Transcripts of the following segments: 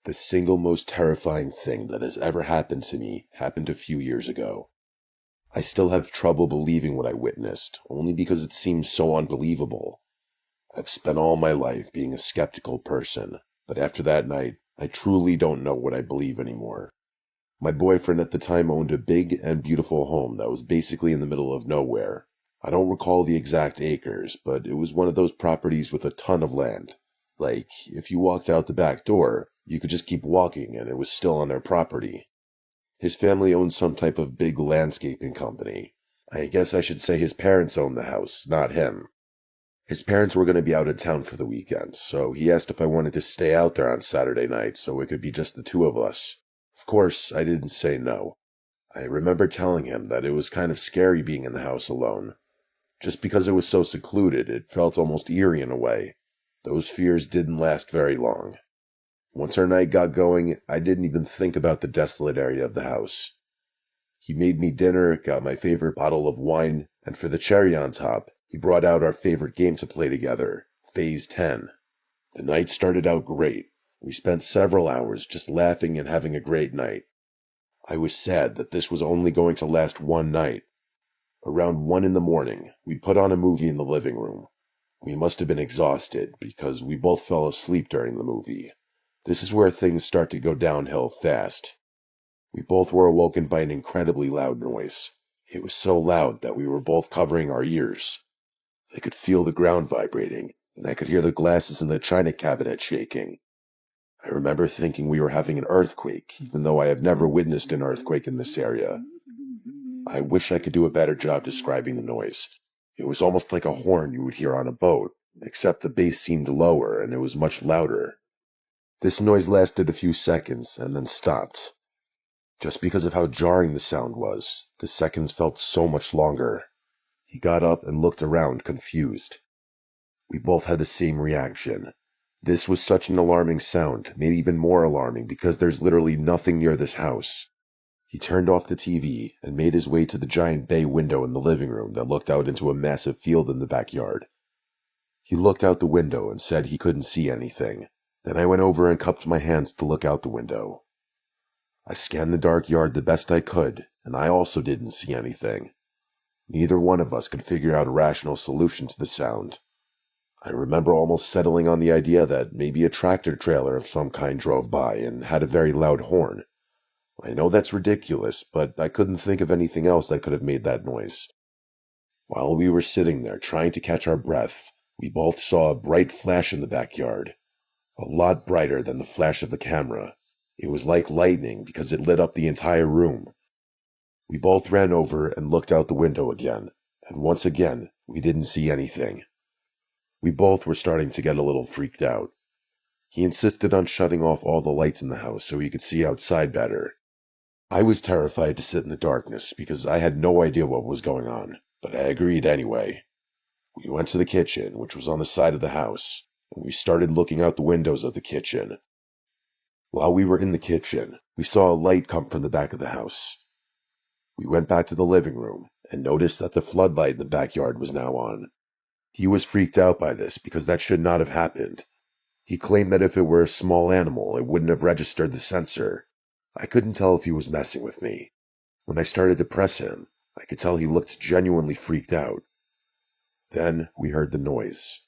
The single most terrifying thing that has ever happened to me happened a few years ago. I still have trouble believing what I witnessed, only because it seems so unbelievable. I've spent all my life being a skeptical person, but after that night, I truly don't know what I believe anymore. My boyfriend at the time owned a big and beautiful home that was basically in the middle of nowhere. I don't recall the exact acres, but it was one of those properties with a ton of land. Like, if you walked out the back door, you could just keep walking and it was still on their property. His family owned some type of big landscaping company. I guess I should say his parents owned the house, not him. His parents were going to be out of town for the weekend, so he asked if I wanted to stay out there on Saturday night so it could be just the two of us. Of course, I didn't say no. I remember telling him that it was kind of scary being in the house alone. Just because it was so secluded, it felt almost eerie in a way. Those fears didn't last very long. Once our night got going, I didn't even think about the desolate area of the house. He made me dinner, got my favorite bottle of wine, and for the cherry on top, he brought out our favorite game to play together, Phase 10. The night started out great. We spent several hours just laughing and having a great night. I was sad that this was only going to last one night. Around 1 in the morning, we put on a movie in the living room. We must have been exhausted because we both fell asleep during the movie. This is where things start to go downhill fast. We both were awoken by an incredibly loud noise. It was so loud that we were both covering our ears. I could feel the ground vibrating, and I could hear the glasses in the china cabinet shaking. I remember thinking we were having an earthquake, even though I have never witnessed an earthquake in this area. I wish I could do a better job describing the noise. It was almost like a horn you would hear on a boat, except the bass seemed lower and it was much louder. This noise lasted a few seconds and then stopped. Just because of how jarring the sound was, the seconds felt so much longer. He got up and looked around, confused. We both had the same reaction. This was such an alarming sound, made even more alarming because there's literally nothing near this house. He turned off the TV and made his way to the giant bay window in the living room that looked out into a massive field in the backyard. He looked out the window and said he couldn't see anything. Then I went over and cupped my hands to look out the window. I scanned the dark yard the best I could, and I also didn't see anything. Neither one of us could figure out a rational solution to the sound. I remember almost settling on the idea that maybe a tractor trailer of some kind drove by and had a very loud horn. I know that's ridiculous, but I couldn't think of anything else that could have made that noise. While we were sitting there trying to catch our breath, we both saw a bright flash in the backyard. A lot brighter than the flash of the camera. It was like lightning because it lit up the entire room. We both ran over and looked out the window again, and once again, we didn't see anything. We both were starting to get a little freaked out. He insisted on shutting off all the lights in the house so he could see outside better. I was terrified to sit in the darkness because I had no idea what was going on, but I agreed anyway. We went to the kitchen, which was on the side of the house, and we started looking out the windows of the kitchen. While we were in the kitchen, we saw a light come from the back of the house. We went back to the living room and noticed that the floodlight in the backyard was now on. He was freaked out by this because that should not have happened. He claimed that if it were a small animal, it wouldn't have registered the sensor. I couldn't tell if he was messing with me. When I started to press him, I could tell he looked genuinely freaked out. Then we heard the noise.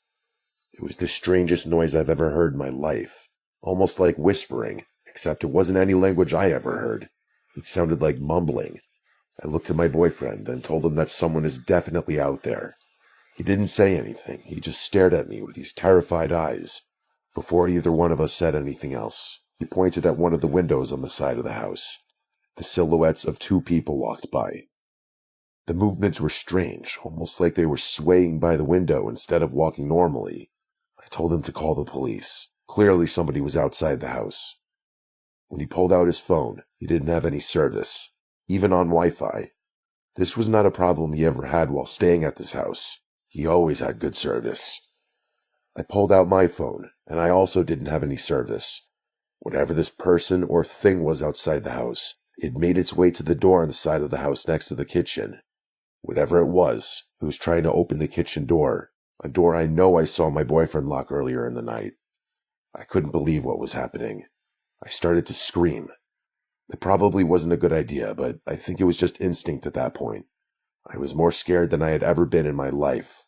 It was the strangest noise I've ever heard in my life. Almost like whispering, except it wasn't any language I ever heard. It sounded like mumbling. I looked at my boyfriend and told him that someone is definitely out there. He didn't say anything. He just stared at me with these terrified eyes. Before either one of us said anything else, he pointed at one of the windows on the side of the house. The silhouettes of two people walked by. The movements were strange, almost like they were swaying by the window instead of walking normally. I told him to call the police. Clearly somebody was outside the house. When he pulled out his phone, he didn't have any service, even on Wi-Fi. This was not a problem he ever had while staying at this house. He always had good service. I pulled out my phone, and I also didn't have any service. Whatever this person or thing was outside the house, it made its way to the door on the side of the house next to the kitchen. Whatever it was trying to open the kitchen door, a door I know I saw my boyfriend lock earlier in the night. I couldn't believe what was happening. I started to scream. It probably wasn't a good idea, but I think it was just instinct at that point. I was more scared than I had ever been in my life.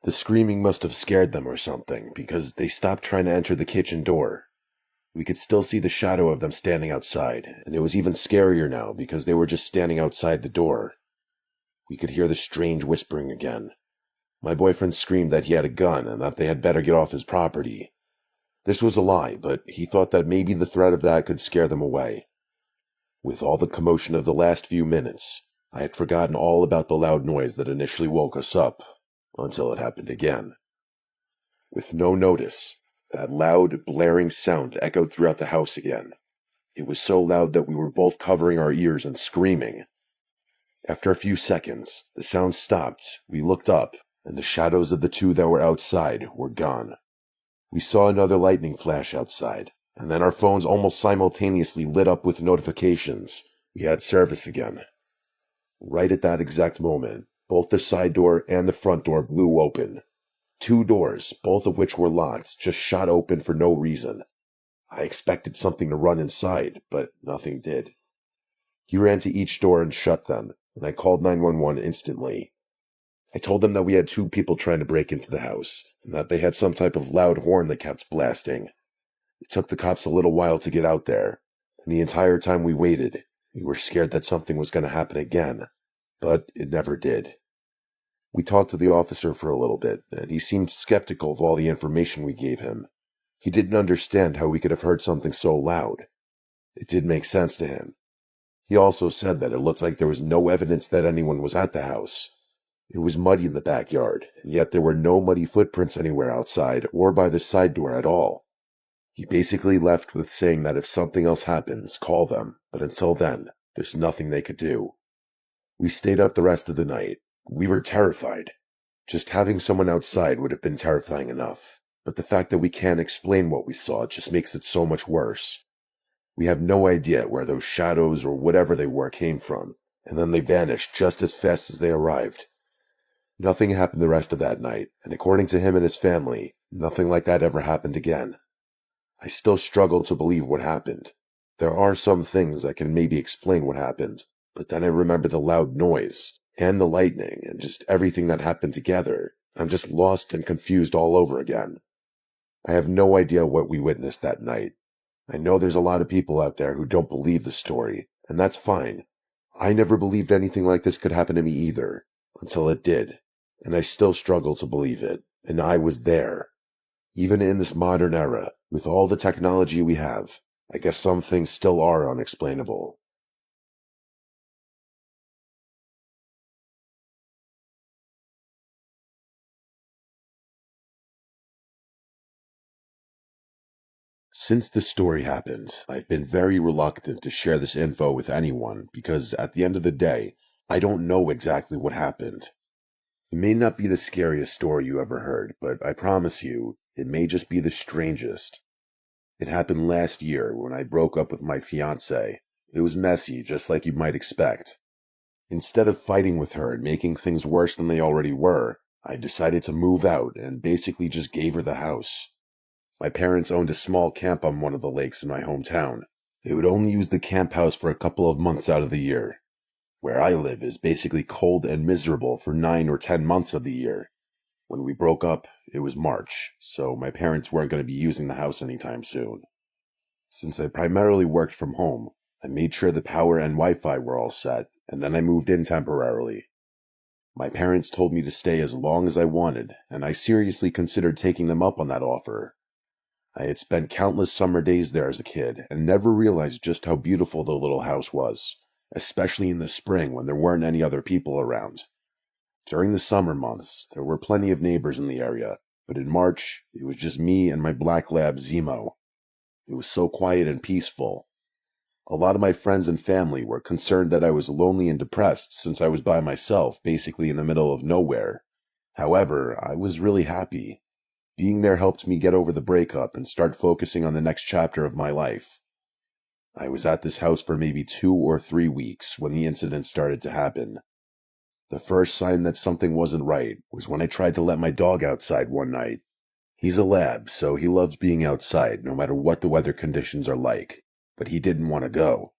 The screaming must have scared them or something, because they stopped trying to enter the kitchen door. We could still see the shadow of them standing outside, and it was even scarier now because they were just standing outside the door. We could hear the strange whispering again. My boyfriend screamed that he had a gun and that they had better get off his property. This was a lie, but he thought that maybe the threat of that could scare them away. With all the commotion of the last few minutes, I had forgotten all about the loud noise that initially woke us up, until it happened again. With no notice, that loud, blaring sound echoed throughout the house again. It was so loud that we were both covering our ears and screaming. After a few seconds, the sound stopped, we looked up, and the shadows of the two that were outside were gone. We saw another lightning flash outside, and then our phones almost simultaneously lit up with notifications. We had service again. Right at that exact moment, both the side door and the front door blew open. Two doors, both of which were locked, just shot open for no reason. I expected something to run inside, but nothing did. He ran to each door and shut them, and I called 911 instantly. I told them that we had two people trying to break into the house, and that they had some type of loud horn that kept blasting. It took the cops a little while to get out there, and the entire time we waited, we were scared that something was going to happen again, but it never did. We talked to the officer for a little bit, and he seemed skeptical of all the information we gave him. He didn't understand how we could have heard something so loud. It did make sense to him. He also said that it looked like there was no evidence that anyone was at the house. It was muddy in the backyard, and yet there were no muddy footprints anywhere outside or by the side door at all. He basically left with saying that if something else happens, call them, but until then, there's nothing they could do. We stayed up the rest of the night. We were terrified. Just having someone outside would have been terrifying enough, but the fact that we can't explain what we saw just makes it so much worse. We have no idea where those shadows or whatever they were came from, and then they vanished just as fast as they arrived. Nothing happened the rest of that night, and according to him and his family, nothing like that ever happened again. I still struggle to believe what happened. There are some things that can maybe explain what happened, but then I remember the loud noise, and the lightning, and just everything that happened together. I'm just lost and confused all over again. I have no idea what we witnessed that night. I know there's a lot of people out there who don't believe the story, and that's fine. I never believed anything like this could happen to me either, until it did, and I still struggle to believe it, and I was there. Even in this modern era, with all the technology we have, I guess some things still are unexplainable. Since this story happened, I've been very reluctant to share this info with anyone because at the end of the day, I don't know exactly what happened. It may not be the scariest story you ever heard, but I promise you, it may just be the strangest. It happened last year when I broke up with my fiancée. It was messy, just like you might expect. Instead of fighting with her and making things worse than they already were, I decided to move out and basically just gave her the house. My parents owned a small camp on one of the lakes in my hometown. They would only use the camp house for a couple of months out of the year. Where I live is basically cold and miserable for 9 or 10 months of the year. When we broke up, it was March, so my parents weren't going to be using the house anytime soon. Since I primarily worked from home, I made sure the power and Wi-Fi were all set, and then I moved in temporarily. My parents told me to stay as long as I wanted, and I seriously considered taking them up on that offer. I had spent countless summer days there as a kid, and never realized just how beautiful the little house was, especially in the spring when there weren't any other people around. During the summer months, there were plenty of neighbors in the area, but in March, it was just me and my black lab Zemo. It was so quiet and peaceful. A lot of my friends and family were concerned that I was lonely and depressed since I was by myself, basically in the middle of nowhere. However, I was really happy. Being there helped me get over the breakup and start focusing on the next chapter of my life. I was at this house for maybe 2 or 3 weeks when the incident started to happen. The first sign that something wasn't right was when I tried to let my dog outside one night. He's a lab, so he loves being outside no matter what the weather conditions are like, but he didn't want to go.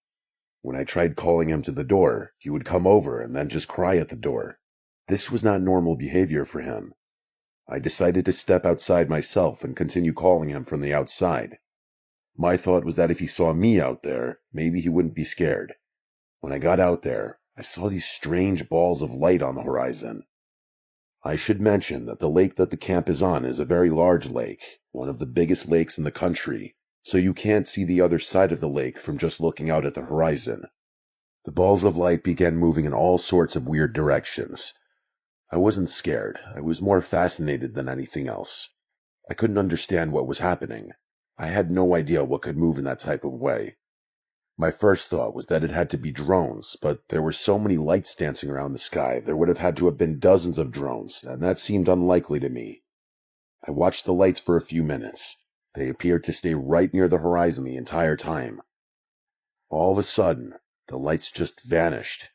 When I tried calling him to the door, he would come over and then just cry at the door. This was not normal behavior for him. I decided to step outside myself and continue calling him from the outside. My thought was that if he saw me out there, maybe he wouldn't be scared. When I got out there, I saw these strange balls of light on the horizon. I should mention that the lake that the camp is on is a very large lake, one of the biggest lakes in the country, so you can't see the other side of the lake from just looking out at the horizon. The balls of light began moving in all sorts of weird directions. I wasn't scared. I was more fascinated than anything else. I couldn't understand what was happening. I had no idea what could move in that type of way. My first thought was that it had to be drones, but there were so many lights dancing around the sky, there would have had to have been dozens of drones, and that seemed unlikely to me. I watched the lights for a few minutes. They appeared to stay right near the horizon the entire time. All of a sudden, the lights just vanished.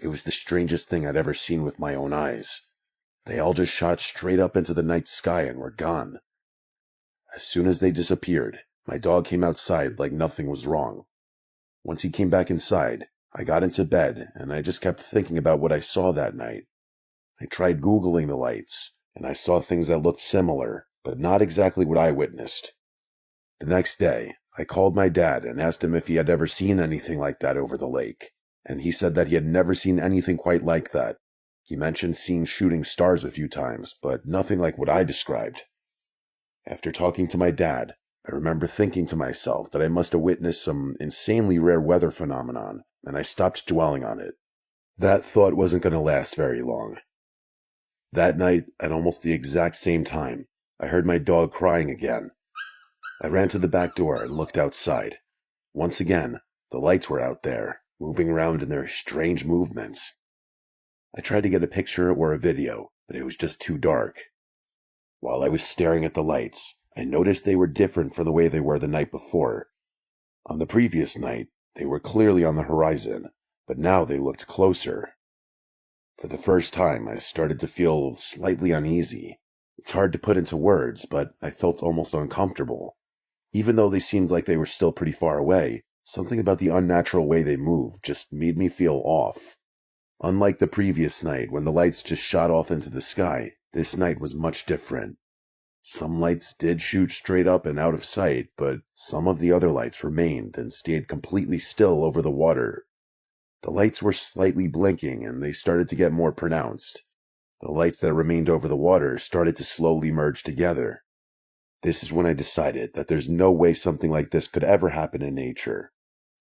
It was the strangest thing I'd ever seen with my own eyes. They all just shot straight up into the night sky and were gone. As soon as they disappeared, my dog came outside like nothing was wrong. Once he came back inside, I got into bed and I just kept thinking about what I saw that night. I tried Googling the lights, and I saw things that looked similar, but not exactly what I witnessed. The next day, I called my dad and asked him if he had ever seen anything like that over the lake, and he said that he had never seen anything quite like that. He mentioned seeing shooting stars a few times, but nothing like what I described. After talking to my dad, I remember thinking to myself that I must have witnessed some insanely rare weather phenomenon, and I stopped dwelling on it. That thought wasn't going to last very long. That night, at almost the exact same time, I heard my dog crying again. I ran to the back door and looked outside. Once again, the lights were out there, moving around in their strange movements. I tried to get a picture or a video, but it was just too dark. While I was staring at the lights, I noticed they were different from the way they were the night before. On the previous night, they were clearly on the horizon, but now they looked closer. For the first time, I started to feel slightly uneasy. It's hard to put into words, but I felt almost uncomfortable. Even though they seemed like they were still pretty far away, something about the unnatural way they moved just made me feel off. Unlike the previous night, when the lights just shot off into the sky, this night was much different. Some lights did shoot straight up and out of sight, but some of the other lights remained and stayed completely still over the water. The lights were slightly blinking and they started to get more pronounced. The lights that remained over the water started to slowly merge together. This is when I decided that there's no way something like this could ever happen in nature.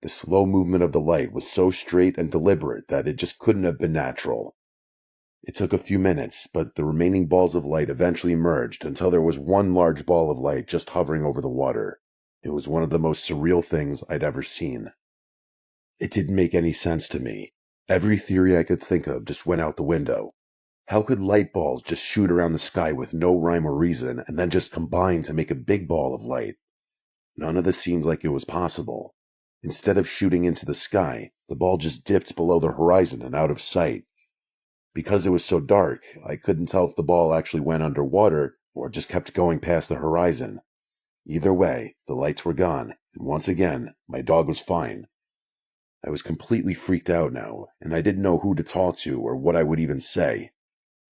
The slow movement of the light was so straight and deliberate that it just couldn't have been natural. It took a few minutes, but the remaining balls of light eventually merged until there was one large ball of light just hovering over the water. It was one of the most surreal things I'd ever seen. It didn't make any sense to me. Every theory I could think of just went out the window. How could light balls just shoot around the sky with no rhyme or reason and then just combine to make a big ball of light? None of this seemed like it was possible. Instead of shooting into the sky, the ball just dipped below the horizon and out of sight. Because it was so dark, I couldn't tell if the ball actually went underwater or just kept going past the horizon. Either way, the lights were gone, and once again, my dog was fine. I was completely freaked out now, and I didn't know who to talk to or what I would even say.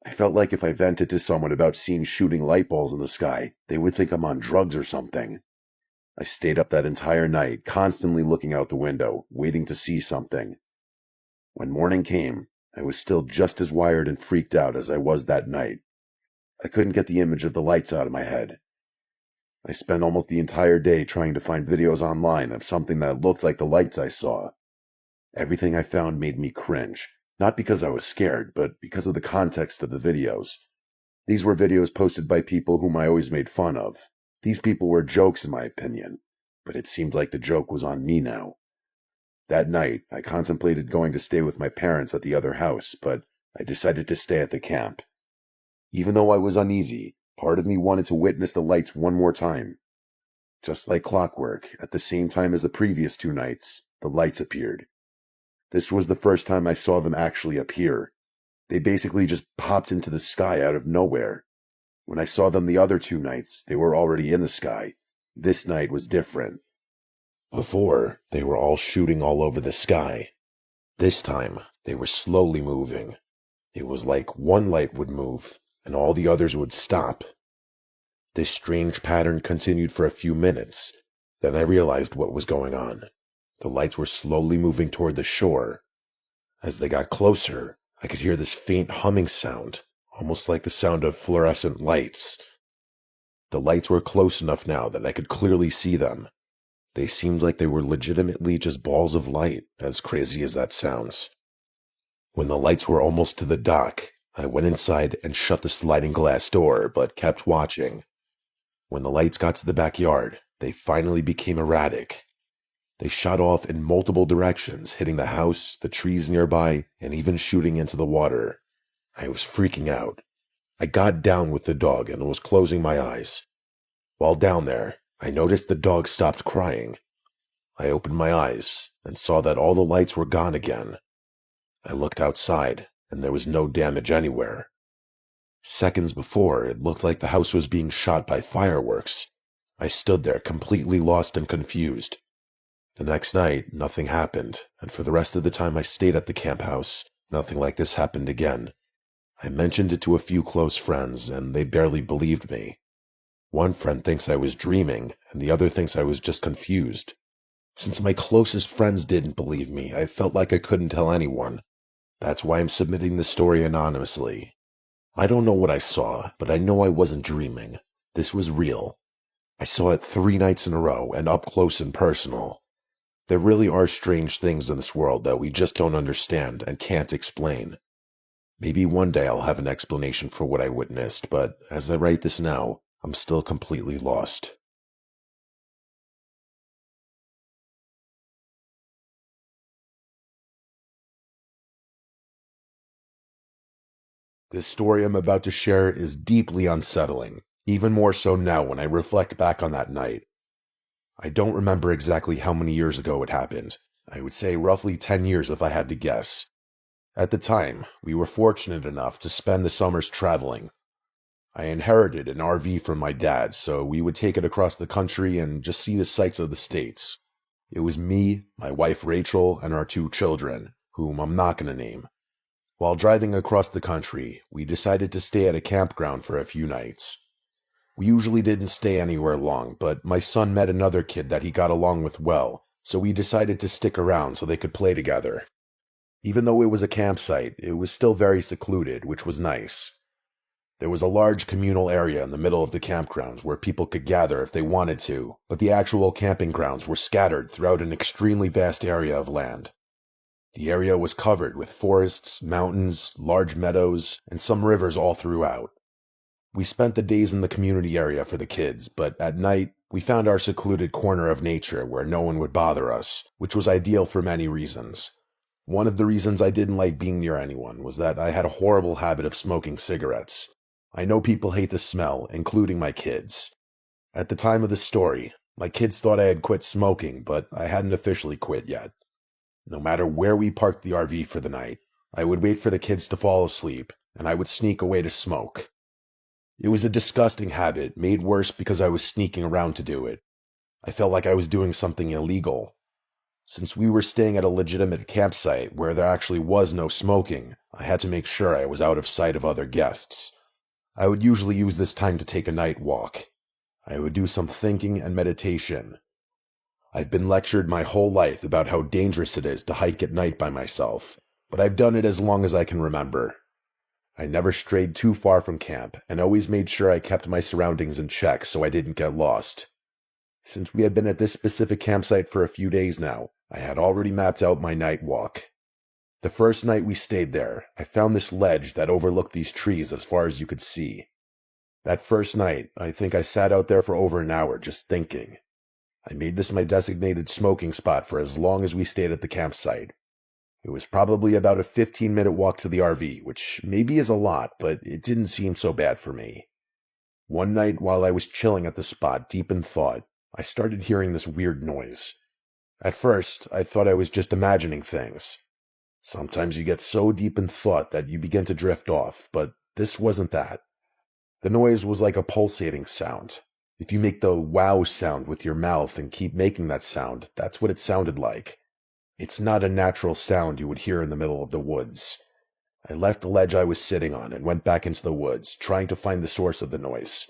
I felt like if I vented to someone about seeing shooting light balls in the sky, they would think I'm on drugs or something. I stayed up that entire night, constantly looking out the window, waiting to see something. When morning came, I was still just as wired and freaked out as I was that night. I couldn't get the image of the lights out of my head. I spent almost the entire day trying to find videos online of something that looked like the lights I saw. Everything I found made me cringe, not because I was scared, but because of the context of the videos. These were videos posted by people whom I always made fun of. These people were jokes in my opinion, but it seemed like the joke was on me now. That night, I contemplated going to stay with my parents at the other house, but I decided to stay at the camp. Even though I was uneasy, part of me wanted to witness the lights one more time. Just like clockwork, at the same time as the previous 2 nights, the lights appeared. This was the first time I saw them actually appear. They basically just popped into the sky out of nowhere. When I saw them the other 2 nights, they were already in the sky. This night was different. Before, they were all shooting all over the sky. This time, they were slowly moving. It was like one light would move, and all the others would stop. This strange pattern continued for a few minutes. Then I realized what was going on. The lights were slowly moving toward the shore. As they got closer, I could hear this faint humming sound, almost like the sound of fluorescent lights. The lights were close enough now that I could clearly see them. They seemed like they were legitimately just balls of light, as crazy as that sounds. When the lights were almost to the dock, I went inside and shut the sliding glass door, but kept watching. When the lights got to the backyard, they finally became erratic. They shot off in multiple directions, hitting the house, the trees nearby, and even shooting into the water. I was freaking out. I got down with the dog and was closing my eyes. While down there, I noticed the dog stopped crying. I opened my eyes and saw that all the lights were gone again. I looked outside, and there was no damage anywhere. Seconds before, it looked like the house was being shot by fireworks. I stood there completely lost and confused. The next night, nothing happened, and for the rest of the time I stayed at the camp house, nothing like this happened again. I mentioned it to a few close friends, and they barely believed me. One friend thinks I was dreaming, and the other thinks I was just confused. Since my closest friends didn't believe me, I felt like I couldn't tell anyone. That's why I'm submitting the story anonymously. I don't know what I saw, but I know I wasn't dreaming. This was real. I saw it 3 nights in a row, and up close and personal. There really are strange things in this world that we just don't understand and can't explain. Maybe one day I'll have an explanation for what I witnessed, but as I write this now, I'm still completely lost. This story I'm about to share is deeply unsettling, even more so now when I reflect back on that night. I don't remember exactly how many years ago it happened. I would say roughly 10 years if I had to guess. At the time, we were fortunate enough to spend the summers traveling. I inherited an RV from my dad, so we would take it across the country and just see the sights of the States. It was me, my wife Rachel, and our 2 children, whom I'm not going to name. While driving across the country, we decided to stay at a campground for a few nights. We usually didn't stay anywhere long, but my son met another kid that he got along with well, so we decided to stick around so they could play together. Even though it was a campsite, it was still very secluded, which was nice. There was a large communal area in the middle of the campgrounds where people could gather if they wanted to, but the actual camping grounds were scattered throughout an extremely vast area of land. The area was covered with forests, mountains, large meadows, and some rivers all throughout. We spent the days in the community area for the kids, but at night, we found our secluded corner of nature where no one would bother us, which was ideal for many reasons. One of the reasons I didn't like being near anyone was that I had a horrible habit of smoking cigarettes. I know people hate the smell, including my kids. At the time of the story, my kids thought I had quit smoking, but I hadn't officially quit yet. No matter where we parked the RV for the night, I would wait for the kids to fall asleep, and I would sneak away to smoke. It was a disgusting habit, made worse because I was sneaking around to do it. I felt like I was doing something illegal. Since we were staying at a legitimate campsite where there actually was no smoking, I had to make sure I was out of sight of other guests. I would usually use this time to take a night walk. I would do some thinking and meditation. I've been lectured my whole life about how dangerous it is to hike at night by myself, but I've done it as long as I can remember. I never strayed too far from camp, and always made sure I kept my surroundings in check so I didn't get lost. Since we had been at this specific campsite for a few days now, I had already mapped out my night walk. The first night we stayed there, I found this ledge that overlooked these trees as far as you could see. That first night, I think I sat out there for over an hour just thinking. I made this my designated smoking spot for as long as we stayed at the campsite. It was probably about a 15-minute walk to the RV, which maybe is a lot, but it didn't seem so bad for me. One night while I was chilling at the spot, deep in thought, I started hearing this weird noise. At first, I thought I was just imagining things. Sometimes you get so deep in thought that you begin to drift off, but this wasn't that. The noise was like a pulsating sound. If you make the wow sound with your mouth and keep making that sound, that's what it sounded like. It's not a natural sound you would hear in the middle of the woods. I left the ledge I was sitting on and went back into the woods, trying to find the source of the noise.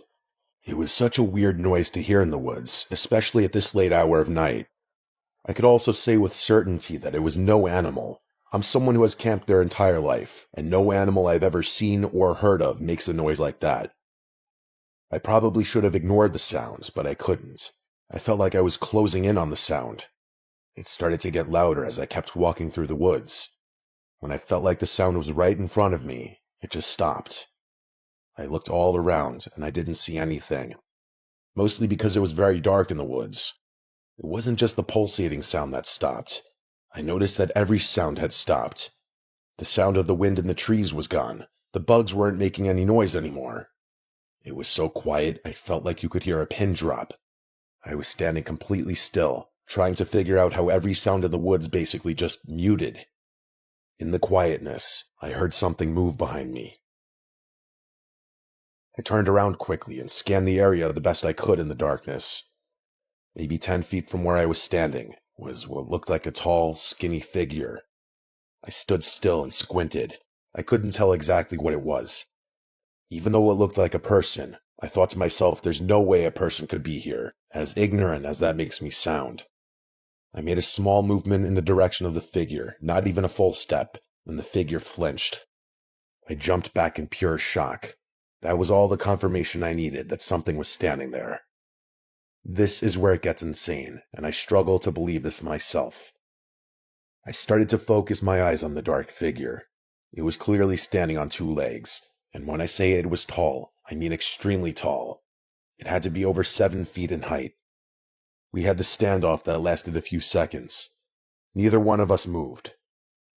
It was such a weird noise to hear in the woods, especially at this late hour of night. I could also say with certainty that it was no animal. I'm someone who has camped their entire life, and no animal I've ever seen or heard of makes a noise like that. I probably should have ignored the sounds, but I couldn't. I felt like I was closing in on the sound. It started to get louder as I kept walking through the woods. When I felt like the sound was right in front of me, it just stopped. I looked all around, and I didn't see anything. Mostly because it was very dark in the woods. It wasn't just the pulsating sound that stopped. I noticed that every sound had stopped. The sound of the wind in the trees was gone. The bugs weren't making any noise anymore. It was so quiet, I felt like you could hear a pin drop. I was standing completely still, trying to figure out how every sound in the woods basically just muted. In the quietness, I heard something move behind me. I turned around quickly and scanned the area the best I could in the darkness. Maybe 10 feet from where I was standing was what looked like a tall, skinny figure. I stood still and squinted. I couldn't tell exactly what it was. Even though it looked like a person, I thought to myself there's no way a person could be here, as ignorant as that makes me sound. I made a small movement in the direction of the figure, not even a full step, and the figure flinched. I jumped back in pure shock. That was all the confirmation I needed that something was standing there. This is where it gets insane, and I struggle to believe this myself. I started to focus my eyes on the dark figure. It was clearly standing on 2 legs, and when I say it was tall, I mean extremely tall. It had to be over 7 feet in height. We had the standoff that lasted a few seconds. Neither one of us moved.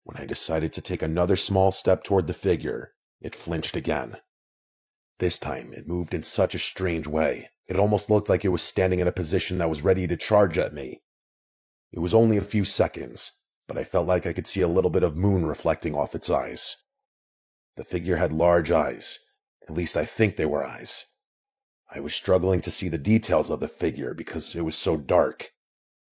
When I decided to take another small step toward the figure, it flinched again. This time, it moved in such a strange way. It almost looked like it was standing in a position that was ready to charge at me. It was only a few seconds, but I felt like I could see a little bit of moon reflecting off its eyes. The figure had large eyes. At least I think they were eyes. I was struggling to see the details of the figure because it was so dark.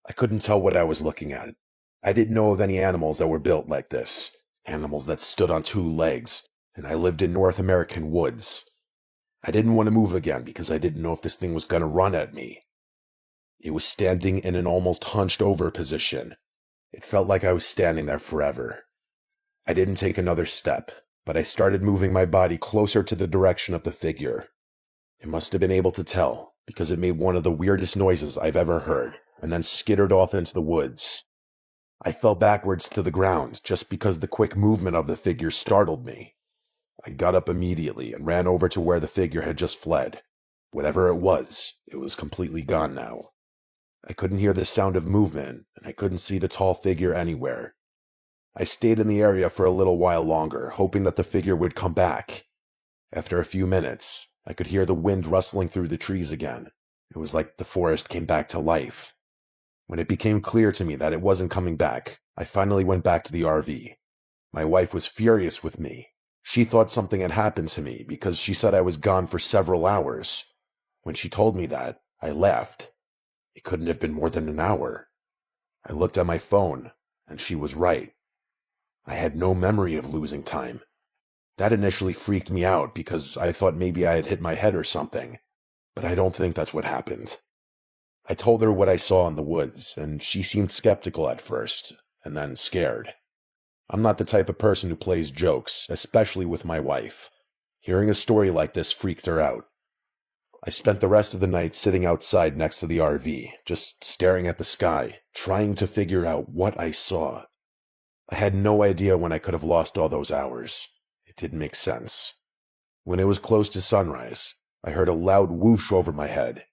I couldn't tell what I was looking at. I didn't know of any animals that were built like this, animals that stood on 2 legs, and I lived in North American woods. I didn't want to move again because I didn't know if this thing was going to run at me. It was standing in an almost hunched over position. It felt like I was standing there forever. I didn't take another step, but I started moving my body closer to the direction of the figure. It must have been able to tell, because it made one of the weirdest noises I've ever heard, and then skittered off into the woods. I fell backwards to the ground just because the quick movement of the figure startled me. I got up immediately and ran over to where the figure had just fled. Whatever it was completely gone now. I couldn't hear the sound of movement, and I couldn't see the tall figure anywhere. I stayed in the area for a little while longer, hoping that the figure would come back. After a few minutes, I could hear the wind rustling through the trees again. It was like the forest came back to life. When it became clear to me that it wasn't coming back, I finally went back to the RV. My wife was furious with me. She thought something had happened to me because she said I was gone for several hours. When she told me that, I laughed. It couldn't have been more than an hour. I looked at my phone, and she was right. I had no memory of losing time. That initially freaked me out because I thought maybe I had hit my head or something, but I don't think that's what happened. I told her what I saw in the woods, and she seemed skeptical at first, and then scared. I'm not the type of person who plays jokes, especially with my wife. Hearing a story like this freaked her out. I spent the rest of the night sitting outside next to the RV, just staring at the sky, trying to figure out what I saw. I had no idea when I could have lost all those hours. It didn't make sense. When it was close to sunrise, I heard a loud whoosh over my head.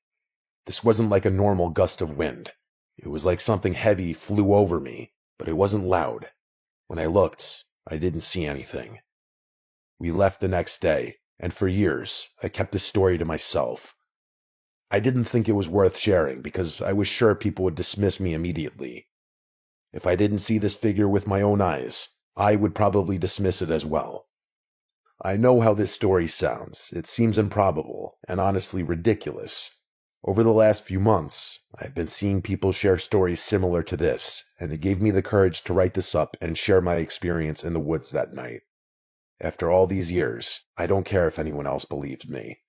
This wasn't like a normal gust of wind. It was like something heavy flew over me, but it wasn't loud. When I looked, I didn't see anything. We left the next day, and for years, I kept the story to myself. I didn't think it was worth sharing because I was sure people would dismiss me immediately. If I didn't see this figure with my own eyes, I would probably dismiss it as well. I know how this story sounds. It seems improbable, and honestly ridiculous. Over the last few months, I've been seeing people share stories similar to this, and it gave me the courage to write this up and share my experience in the woods that night. After all these years, I don't care if anyone else believes me.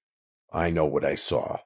I know what I saw.